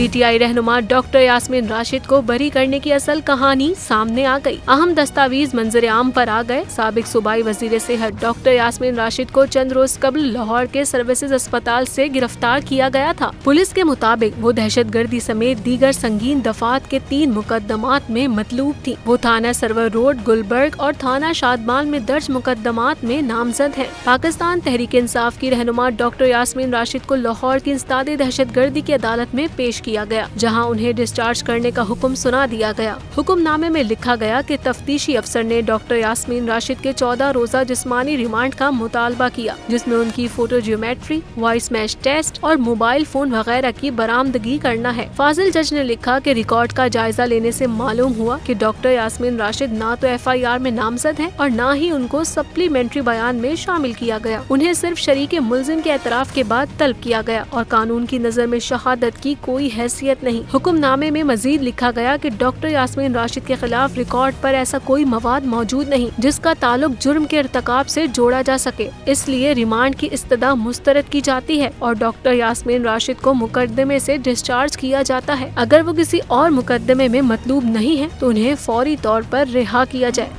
PTI रहनुमा doctor Yasmin Rashid को बरी करने की असल कहानी सामने आ गई। अहम दस्तावेज मंजर आम पर आ गए। साबिक सूबाई वजीर सेहत डॉक्टर यास्मीन राशिद को चंद रोज कबल लाहौर के सर्विसेज अस्पताल से गिरफ्तार किया गया था। पुलिस के मुताबिक वो दहशतगर्दी समेत दीगर संगीन दफात के 3 मुकदमात में मतलूब थी। वो थाना सरवर रोड, गुलबर्ग और थाना शादमाल में दर्ज मुकदमात में नामजद है। पाकिस्तान तहरीक इंसाफ की रहनुमा डॉक्टर यास्मीन राशिद को लाहौर की इंसदादे दहशतगर्दी की अदालत में पेश किया गया, जहां उन्हें डिस्चार्ज करने का हुक्म सुना दिया गया। हुक्मनामे में लिखा गया कि तफ्तीशी अफसर ने डॉक्टर यास्मीन राशिद के 14 रोजा जिस्मानी रिमांड का मुतालबा किया, जिसमें उनकी photo geometry, voice match test और मोबाइल फोन वगैरह की बरामदगी करना है। फाजिल जज ने लिखा कि रिकॉर्ड का जायजा लेने से मालूम हुआ कि डॉक्टर यास्मीन राशिद ना तो FIR में नामजद है और न ही उनको सप्लीमेंट्री बयान में शामिल किया गया। उन्हें सिर्फ शरीके मुल्जिम के एतराफ के बाद तलब किया गया और कानून की नजर में शहादत की कोई हैसियत नहीं। हुक्मनामे में मजीद लिखा गया कि डॉक्टर यास्मीन राशिद के खिलाफ रिकॉर्ड पर ऐसा कोई मवाद मौजूद नहीं जिसका ताल्लुक जुर्म के इर्तिकाब से जोड़ा जा सके, इसलिए रिमांड की इस्तदा मुस्तरद की जाती है और डॉक्टर यास्मीन राशिद को मुकदमे से डिस्चार्ज किया जाता है। अगर वो किसी और मुकदमे में मतलूब नहीं है तो उन्हें फौरी तौर पर रिहा किया जाए।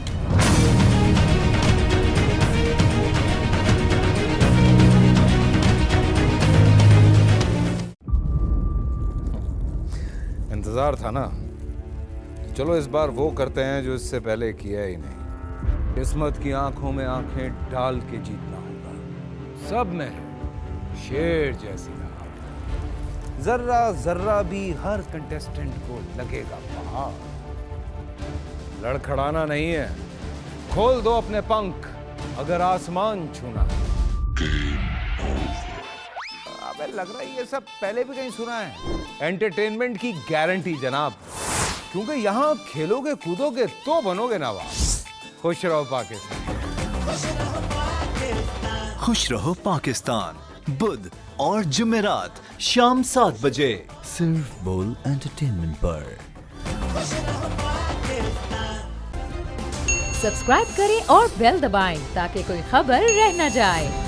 इंतजार था ना, चलो इस बार वो करते हैं जो इससे पहले किया ही नहीं। किस्मत की आंखों में आंखें डाल के जीतना होगा। सब में शेर जैसी राह, जर्रा जर्रा भी हर कंटेस्टेंट को लगेगा पहाड़। लड़खड़ाना नहीं है, खोल दो अपने पंख अगर आसमान छूना है। अबे लग रहा है ये सब पहले भी कहीं सुना है। एंटरटेनमेंट की गारंटी जनाब, क्योंकि यहाँ खेलोगे कूदोगे तो बनोगे नवाब। खुश रहो पाकिस्तान। खुश रहो पाकिस्तान बुध और जुमेरात शाम 7 बजे सिर्फ बोल एंटरटेनमेंट पर। सब्सक्राइब करें और बेल दबाएं ताकि कोई खबर रह न जाए।